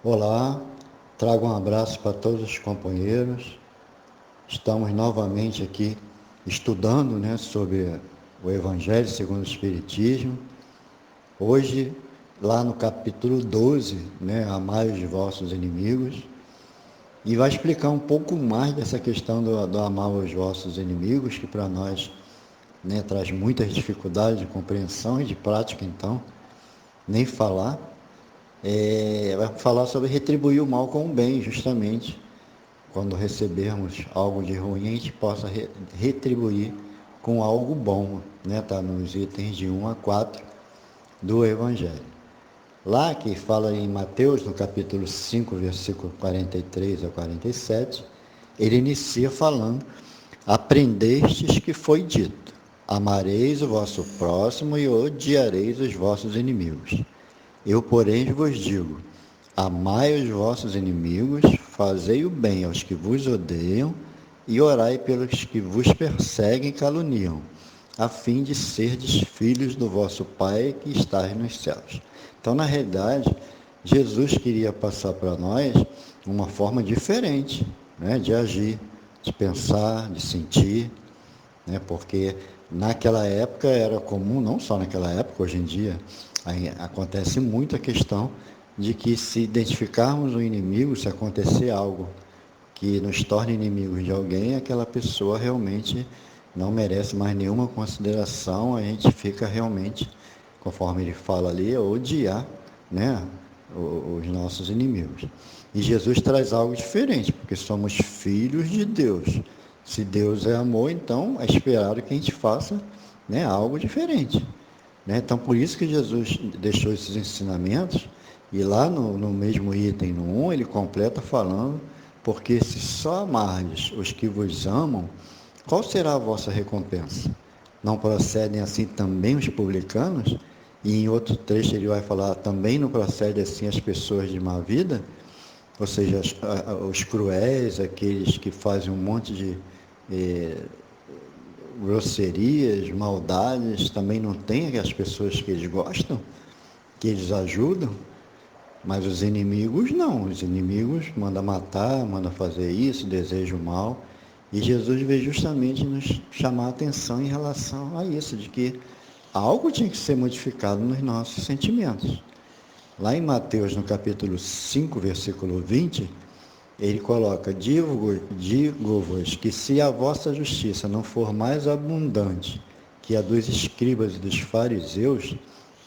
Olá, trago um abraço para todos os companheiros. Estamos novamente aqui estudando, sobre o Evangelho segundo o Espiritismo. Hoje, lá no capítulo 12, amai os vossos inimigos, e vai explicar um pouco mais dessa questão do amar os vossos inimigos, que para nós traz muitas dificuldades de compreensão e de prática, então, nem falar. Vai falar sobre retribuir o mal com o bem, justamente. Quando recebermos algo de ruim, a gente possa retribuir com algo bom, Está nos itens de 1 a 4 do Evangelho. Lá que fala em Mateus, no capítulo 5, versículo 43 a 47, ele inicia falando: aprendestes que foi dito, amareis o vosso próximo e odiareis os vossos inimigos. Eu, porém, vos digo, amai os vossos inimigos, fazei o bem aos que vos odeiam e orai pelos que vos perseguem e caluniam, a fim de serdes filhos do vosso Pai que estais nos céus. Então, na realidade, Jesus queria passar para nós uma forma diferente, de agir, de pensar, de sentir, porque naquela época era comum, não só naquela época, hoje em dia, acontece muito a questão de que se identificarmos o inimigo, se acontecer algo que nos torne inimigos de alguém, aquela pessoa realmente não merece mais nenhuma consideração, a gente fica realmente, conforme ele fala ali, a odiar, os nossos inimigos. E Jesus traz algo diferente, porque somos filhos de Deus. Se Deus é amor, então é esperado que a gente faça, algo diferente. Então, por isso que Jesus deixou esses ensinamentos, e lá no mesmo item, no 1, ele completa falando: porque se só amardes os que vos amam, qual será a vossa recompensa? Não procedem assim também os publicanos? E em outro trecho ele vai falar: também não procedem assim as pessoas de má vida? Ou seja, os cruéis, aqueles que fazem um monte de grosserias, maldades, também não tem as pessoas que eles gostam, que eles ajudam, mas os inimigos não. Os inimigos mandam matar, mandam fazer isso, desejam mal. E Jesus veio justamente nos chamar a atenção em relação a isso, de que algo tinha que ser modificado nos nossos sentimentos. Lá em Mateus, no capítulo 5, versículo 20, ele coloca: digo-vos que se a vossa justiça não for mais abundante que a dos escribas e dos fariseus,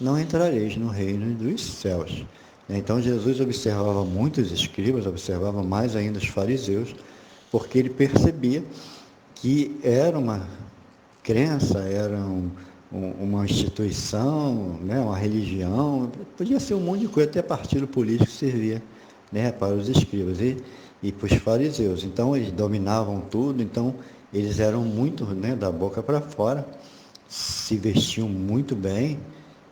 não entrareis no reino dos céus. Então Jesus observava muito os escribas, observava mais ainda os fariseus, porque ele percebia que era uma crença, era uma instituição, uma religião, podia ser um monte de coisa, até partido político servia, para os escribas e para os fariseus. Então eles dominavam tudo, então eles eram muito, da boca para fora, se vestiam muito bem.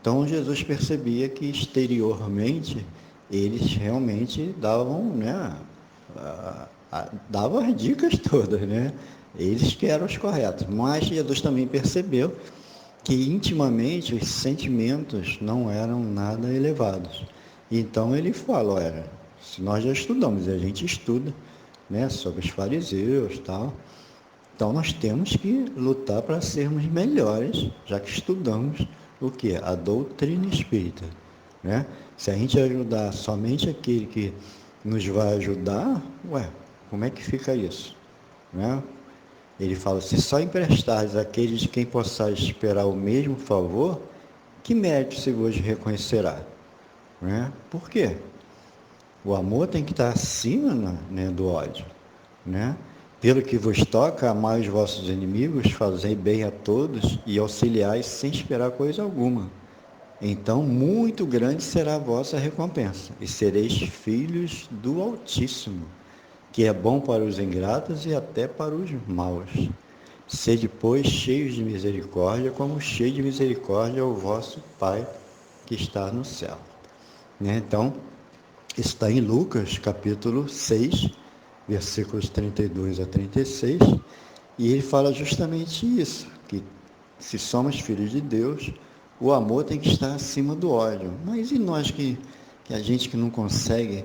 Então Jesus percebia que exteriormente eles realmente davam, davam as dicas todas, Eles que eram os corretos. Mas Jesus também percebeu que intimamente os sentimentos não eram nada elevados. Então ele fala: olha, se nós já estudamos, e a gente estuda, sobre os fariseus e tal, então nós temos que lutar para sermos melhores, já que estudamos o que? A doutrina espírita, Se a gente ajudar somente aquele que nos vai ajudar, como é que fica isso, Ele fala: se só emprestares àqueles de quem possais esperar o mesmo favor, que mérito se vos reconhecerá? Por quê? O amor tem que estar acima, do ódio, Pelo que vos toca, amai os vossos inimigos, fazei bem a todos e auxiliai sem esperar coisa alguma. Então, muito grande será a vossa recompensa, e sereis filhos do Altíssimo, que é bom para os ingratos e até para os maus. Sede, pois, cheios de misericórdia, como cheio de misericórdia é o vosso Pai que está no céu. Então, está em Lucas, capítulo 6, versículos 32 a 36, e ele fala justamente isso, que se somos filhos de Deus, o amor tem que estar acima do ódio. Mas e nós que a gente que não consegue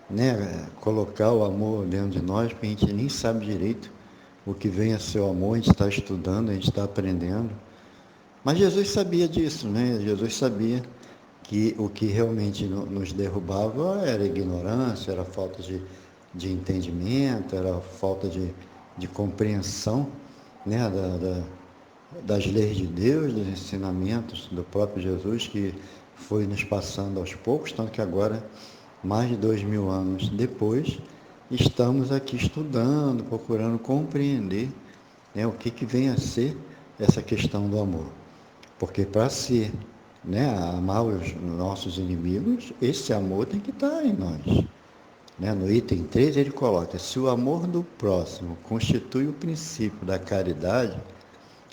né, colocar o amor dentro de nós, porque a gente nem sabe direito o que vem a ser o amor, a gente está estudando, a gente está aprendendo. Mas Jesus sabia disso, né? Jesus sabia que o que realmente nos derrubava era ignorância, era falta de entendimento, era falta de compreensão, né? Das leis de Deus, dos ensinamentos do próprio Jesus, que foi nos passando aos poucos, tanto que agora, mais de 2000 anos depois, estamos aqui estudando, procurando compreender, né, o que vem a ser essa questão do amor. Porque para ser, né, amar os nossos inimigos, esse amor tem que estar em nós. Né? No item 3 ele coloca: se o amor do próximo constitui o princípio da caridade,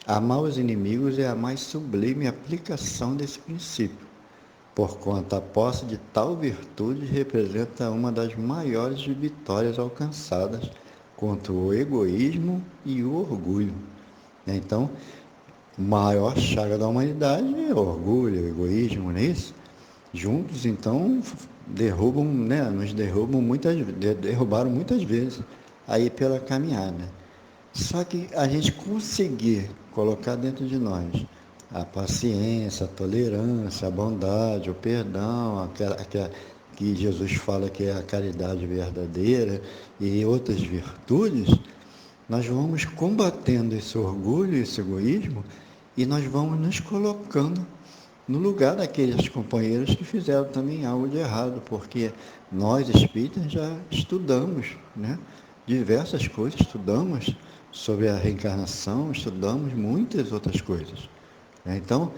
amar os inimigos é a mais sublime aplicação desse princípio, porquanto a posse de tal virtude representa uma das maiores vitórias alcançadas contra o egoísmo e o orgulho. Então, a maior chaga da humanidade é o orgulho, o egoísmo, não é isso? Juntos, então, derrubam, né, nos derrubaram muitas vezes aí pela caminhada. Só que a gente conseguir colocar dentro de nós a paciência, a tolerância, a bondade, o perdão, aquela que Jesus fala que é a caridade verdadeira e outras virtudes, nós vamos combatendo esse orgulho, esse egoísmo, e nós vamos nos colocando no lugar daqueles companheiros que fizeram também algo de errado, porque nós espíritas já estudamos, né, diversas coisas, estudamos sobre a reencarnação, estudamos muitas outras coisas. Então,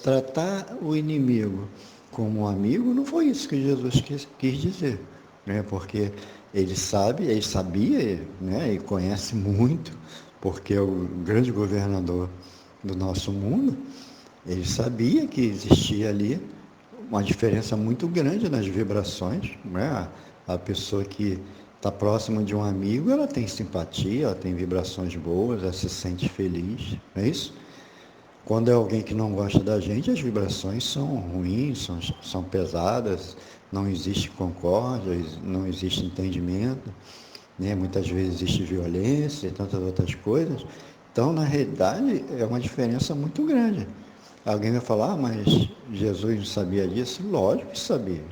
tratar o inimigo como um amigo não foi isso que Jesus quis dizer, né? Porque ele sabia, né, e conhece muito, porque é o grande governador do nosso mundo. Ele sabia que existia ali uma diferença muito grande nas vibrações, né? A pessoa que está próxima de um amigo, ela tem simpatia, ela tem vibrações boas, ela se sente feliz, não é isso? Quando é alguém que não gosta da gente, as vibrações são ruins, são pesadas, não existe concórdia, não existe entendimento, né? Muitas vezes existe violência e tantas outras coisas. Então, na realidade, é uma diferença muito grande. Alguém vai falar: mas Jesus não sabia disso? Lógico que sabia,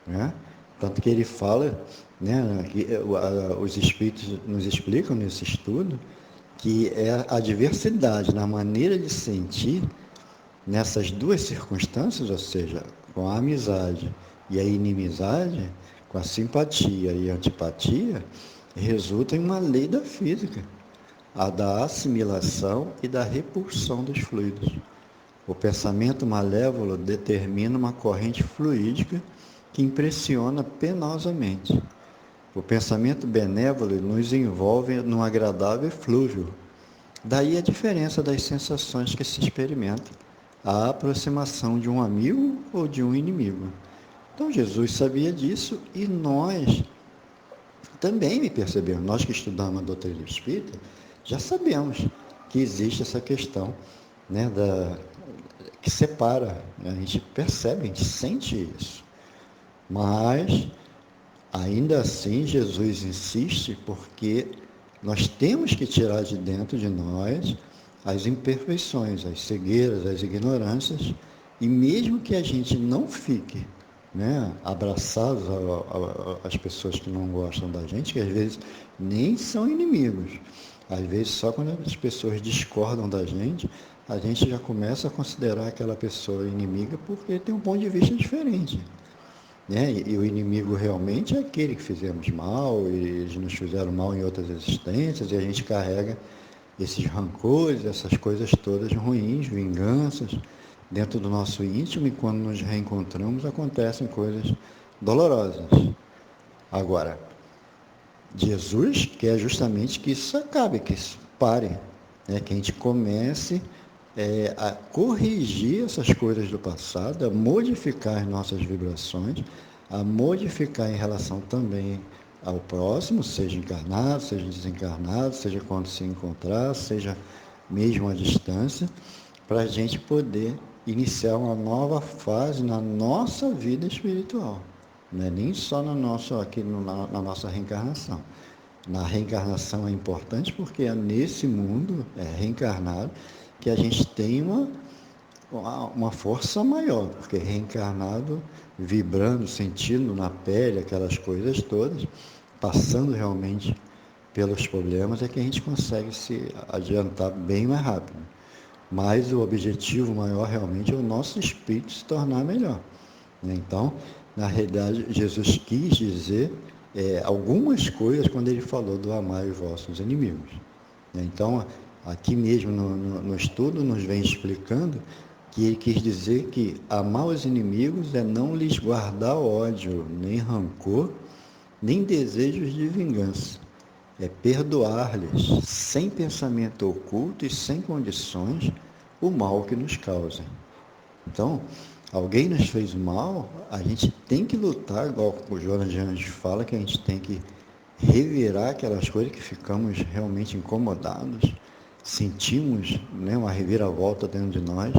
né? Tanto que ele fala, né, que os espíritos nos explicam nesse estudo, que é a diversidade na maneira de sentir nessas duas circunstâncias, ou seja, com a amizade e a inimizade, com a simpatia e a antipatia, resulta em uma lei da física, a da assimilação e da repulsão dos fluidos. O pensamento malévolo determina uma corrente fluídica que impressiona penosamente. O pensamento benévolo nos envolve num agradável eflúvio. Daí a diferença das sensações que se experimenta, a aproximação de um amigo ou de um inimigo. Então Jesus sabia disso e nós também me percebemos. Nós que estudamos a doutrina espírita, já sabemos que existe essa questão, né, que separa, né? A gente percebe, a gente sente isso. Mas, ainda assim, Jesus insiste porque nós temos que tirar de dentro de nós as imperfeições, as cegueiras, as ignorâncias, e mesmo que a gente não fique, né, abraçados às pessoas que não gostam da gente, que às vezes nem são inimigos, às vezes só quando as pessoas discordam da gente, a gente já começa a considerar aquela pessoa inimiga porque tem um ponto de vista diferente. Né? E o inimigo realmente é aquele que fizemos mal, e eles nos fizeram mal em outras existências, e a gente carrega esses rancores, essas coisas todas ruins, vinganças, dentro do nosso íntimo, e quando nos reencontramos acontecem coisas dolorosas. Agora, Jesus quer justamente que isso acabe, que isso pare, né? Que a gente comece a corrigir essas coisas do passado, a modificar as nossas vibrações, a modificar em relação também ao próximo, seja encarnado, seja desencarnado, seja quando se encontrar, seja mesmo à distância, para a gente poder iniciar uma nova fase na nossa vida espiritual. não é nem só na nossa reencarnação. Na reencarnação é importante porque é nesse mundo reencarnado que a gente tem uma força maior, porque reencarnado, vibrando, sentindo na pele aquelas coisas todas, passando realmente pelos problemas, é que a gente consegue se adiantar bem mais rápido. Mas o objetivo maior realmente é o nosso espírito se tornar melhor. Então, na realidade, Jesus quis dizer algumas coisas quando ele falou do amar os vossos inimigos. Então, aqui mesmo no estudo nos vem explicando que ele quis dizer que amar os inimigos é não lhes guardar ódio, nem rancor, nem desejos de vingança. É perdoar-lhes, sem pensamento oculto e sem condições, o mal que nos causem. Então, alguém nos fez mal, a gente tem que lutar, igual o Jonas de Anjos fala, que a gente tem que revirar aquelas coisas que ficamos realmente incomodados, sentimos uma reviravolta dentro de nós,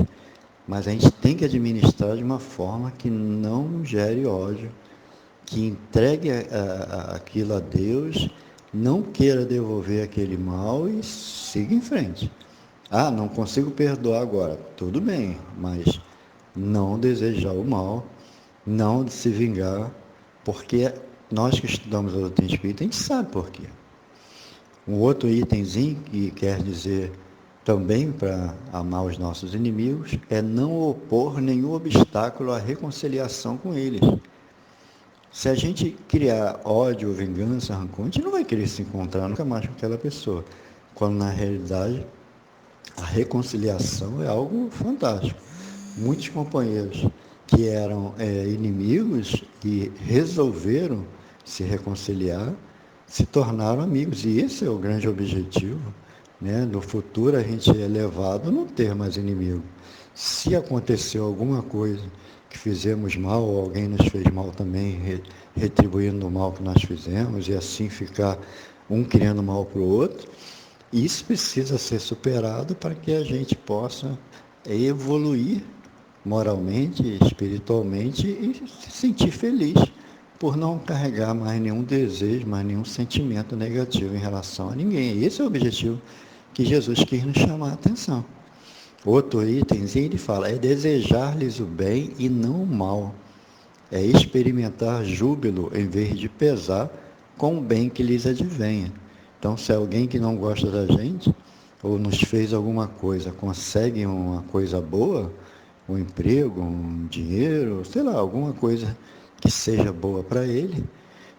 mas a gente tem que administrar de uma forma que não gere ódio, que entregue aquilo a Deus, não queira devolver aquele mal e siga em frente. Ah, não consigo perdoar agora. Tudo bem, mas não desejar o mal, não se vingar, porque nós que estudamos a doutrina espírita, a gente sabe por quê. Um outro itemzinho que quer dizer também para amar os nossos inimigos é não opor nenhum obstáculo à reconciliação com eles. Se a gente criar ódio, vingança, rancor, a gente não vai querer se encontrar nunca mais com aquela pessoa, quando na realidade a reconciliação é algo fantástico. Muitos companheiros que eram inimigos e resolveram se reconciliar, se tornaram amigos. E esse é o grande objetivo. No futuro a gente é levado a não ter mais inimigo. Se aconteceu alguma coisa que fizemos mal, ou alguém nos fez mal também, retribuindo o mal que nós fizemos, e assim ficar um criando mal para o outro, isso precisa ser superado para que a gente possa evoluir moralmente, espiritualmente e se sentir feliz por não carregar mais nenhum desejo, mais nenhum sentimento negativo em relação a ninguém. Esse é o objetivo que Jesus quis nos chamar a atenção. Outro itemzinho ele fala, é desejar-lhes o bem e não o mal. É experimentar júbilo em vez de pesar com o bem que lhes advenha. Então, se alguém que não gosta da gente, ou nos fez alguma coisa, consegue uma coisa boa, um emprego, um dinheiro, sei lá, alguma coisa que seja boa para ele,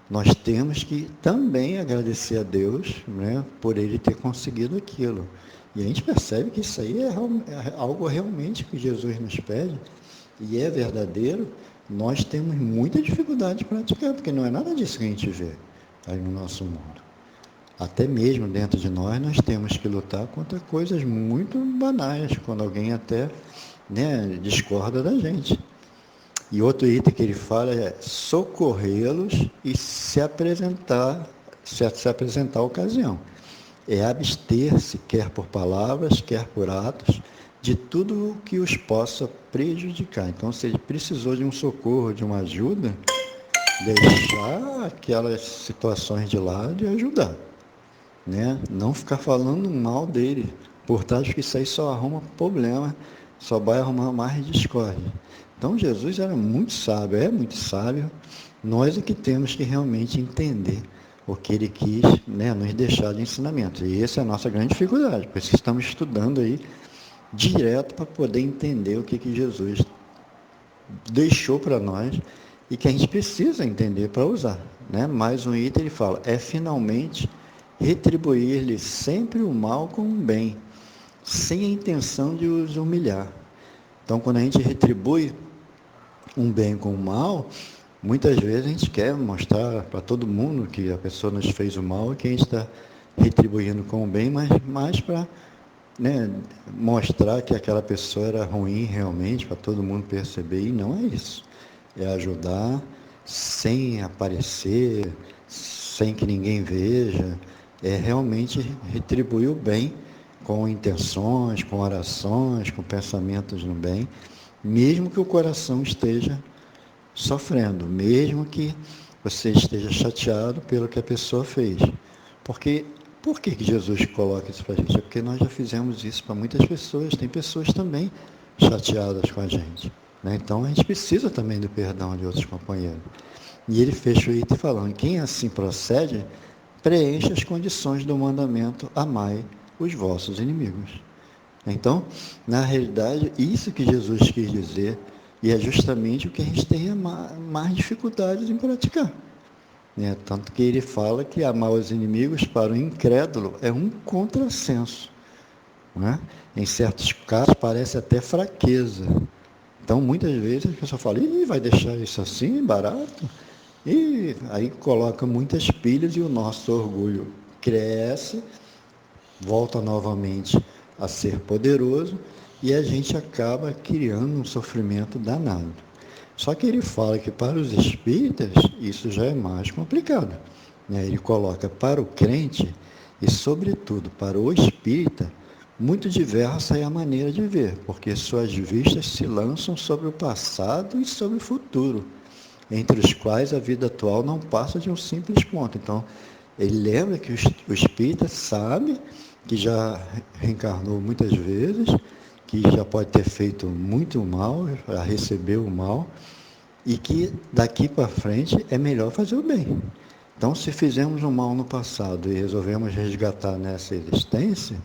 nós temos que também agradecer a Deus, por ele ter conseguido aquilo. E a gente percebe que isso aí é algo realmente que Jesus nos pede, e é verdadeiro. Nós temos muita dificuldade de praticar, porque não é nada disso que a gente vê aí no nosso mundo. Até mesmo dentro de nós temos que lutar contra coisas muito banais, quando alguém até discorda da gente. E outro item que ele fala é socorrê-los e se apresentar a ocasião. É abster-se, quer por palavras, quer por atos, de tudo o que os possa prejudicar. Então, se ele precisou de um socorro, de uma ajuda, deixar aquelas situações de lado e ajudar. Não ficar falando mal dele, por trás que isso aí só arruma problema, só vai arrumar mais discórdia. Então Jesus era muito sábio, é muito sábio, nós é que temos que realmente entender o que ele quis nos deixar de ensinamento. E essa é a nossa grande dificuldade, por isso que estamos estudando aí direto para poder entender o que Jesus deixou para nós e que a gente precisa entender para usar. Mais um item ele fala, é finalmente retribuir-lhe sempre o mal com o bem, sem a intenção de os humilhar. Então, quando a gente retribui um bem com o mal, muitas vezes a gente quer mostrar para todo mundo que a pessoa nos fez o mal e que a gente está retribuindo com o bem, mas mais para mostrar que aquela pessoa era ruim realmente, para todo mundo perceber, e não é isso. É ajudar sem aparecer, sem que ninguém veja, é realmente retribuir o bem com intenções, com orações, com pensamentos no bem, mesmo que o coração esteja sofrendo, mesmo que você esteja chateado pelo que a pessoa fez. Porque, por que Jesus coloca isso para a gente? É porque nós já fizemos isso para muitas pessoas, tem pessoas também chateadas com a gente. Né? Então a gente precisa também do perdão de outros companheiros. E ele fecha o item falando: quem assim procede, preenche as condições do mandamento, amai os vossos inimigos. Então, na realidade, isso que Jesus quis dizer, e é justamente o que a gente tem mais dificuldades em praticar. Né? Tanto que ele fala que amar os inimigos para o incrédulo é um contrassenso. Né? Em certos casos, parece até fraqueza. Então, muitas vezes, a pessoa fala: ih, vai deixar isso assim, barato? E aí coloca muitas pilhas e o nosso orgulho cresce, volta novamente a ser poderoso e a gente acaba criando um sofrimento danado. Só que ele fala que para os espíritas isso já é mais complicado. Né? Ele coloca para o crente e, sobretudo, para o espírita, muito diversa é a maneira de ver, porque suas vistas se lançam sobre o passado e sobre o futuro, entre os quais a vida atual não passa de um simples ponto. Então, ele lembra que o espírita sabe que já reencarnou muitas vezes, que já pode ter feito muito mal, já recebeu o mal, e que daqui para frente é melhor fazer o bem. Então, se fizemos um mal no passado e resolvemos resgatar nessa existência,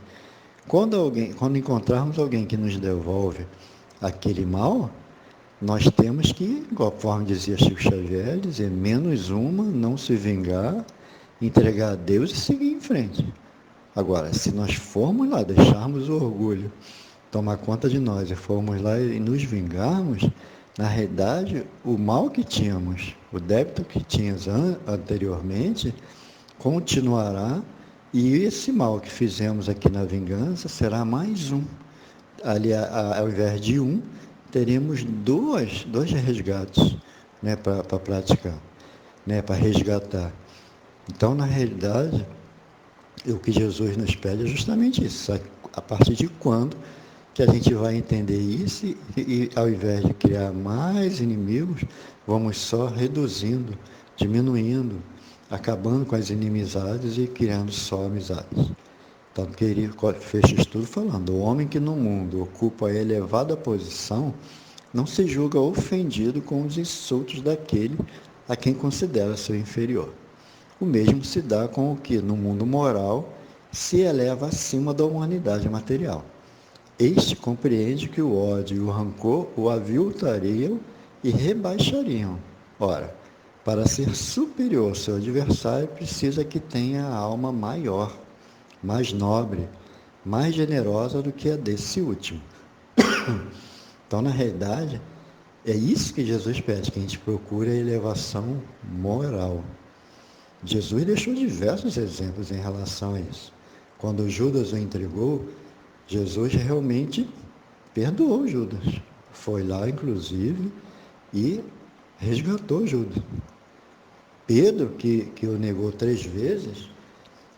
quando encontrarmos alguém que nos devolve aquele mal, nós temos que, conforme dizia Chico Xavier, dizer menos uma, não se vingar, entregar a Deus e seguir em frente. Agora, se nós formos lá, deixarmos o orgulho tomar conta de nós e formos lá e nos vingarmos, na realidade, o mal que tínhamos, o débito que tínhamos anteriormente, continuará, e esse mal que fizemos aqui na vingança será mais um. Ali, ao invés de um, teremos dois resgates, né, para praticar, né, para resgatar. Então, na realidade, o que Jesus nos pede é justamente isso. A partir de quando que a gente vai entender isso e ao invés de criar mais inimigos, vamos só reduzindo, diminuindo, acabando com as inimizades e criando só amizades. Tanto que ele fecha o estudo falando: o homem que no mundo ocupa a elevada posição não se julga ofendido com os insultos daquele a quem considera seu inferior. O mesmo se dá com o que, no mundo moral, se eleva acima da humanidade material. Este compreende que o ódio e o rancor o aviltariam e rebaixariam. Ora, para ser superior ao seu adversário, precisa que tenha a alma maior, mais nobre, mais generosa do que a desse último. Então, na realidade, é isso que Jesus pede, que a gente procure a elevação moral. Jesus deixou diversos exemplos em relação a isso. Quando Judas o entregou, Jesus realmente perdoou Judas. Foi lá, inclusive, e resgatou Judas. Pedro, que o negou 3 vezes,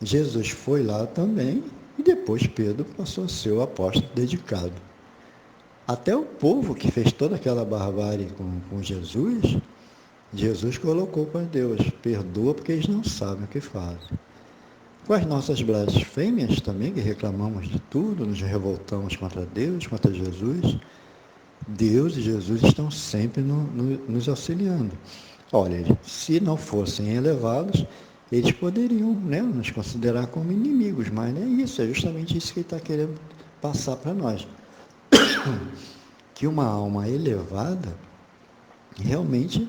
Jesus foi lá também, e depois Pedro passou a ser o apóstolo dedicado. Até o povo que fez toda aquela barbárie com Jesus, Jesus colocou para Deus: perdoa porque eles não sabem o que fazem. Com as nossas blasfêmias também, que reclamamos de tudo, nos revoltamos contra Deus, contra Jesus, Deus e Jesus estão sempre nos auxiliando. Olha, se não fossem elevados, eles poderiam, né, nos considerar como inimigos, mas não é isso, é justamente isso que ele está querendo passar para nós. Que uma alma elevada realmente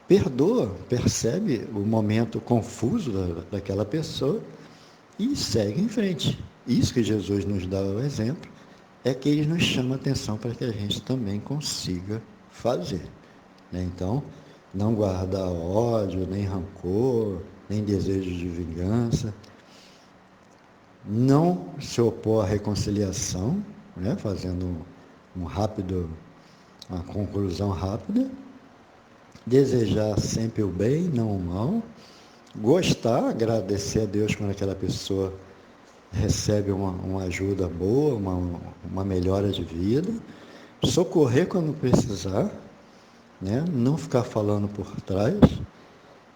perdoa, percebe o momento confuso daquela pessoa e segue em frente. Isso que Jesus nos dá o exemplo, é que ele nos chama a atenção para que a gente também consiga fazer. Né? Então, não guardar ódio, nem rancor, nem desejo de vingança, não se opor à reconciliação, né? Fazendo uma conclusão rápida, desejar sempre o bem, não o mal, gostar, agradecer a Deus quando aquela pessoa recebe uma ajuda boa, uma melhora de vida, socorrer quando precisar, né? Não ficar falando por trás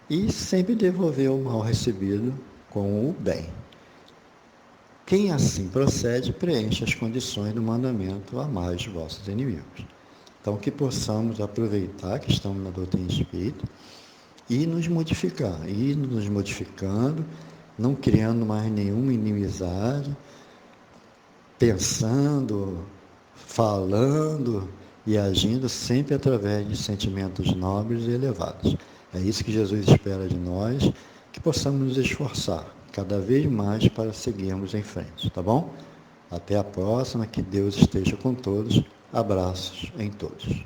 e sempre devolver o mal recebido com o bem. Quem assim procede, preenche as condições do mandamento: amai os vossos inimigos. Então, que possamos aproveitar que estamos na doutrina espírita e nos modificar, ir nos modificando, não criando mais nenhuma inimizade, pensando, falando e agindo sempre através de sentimentos nobres e elevados. É isso que Jesus espera de nós, que possamos nos esforçar cada vez mais para seguirmos em frente, tá bom? Até a próxima, que Deus esteja com todos. Abraços em todos.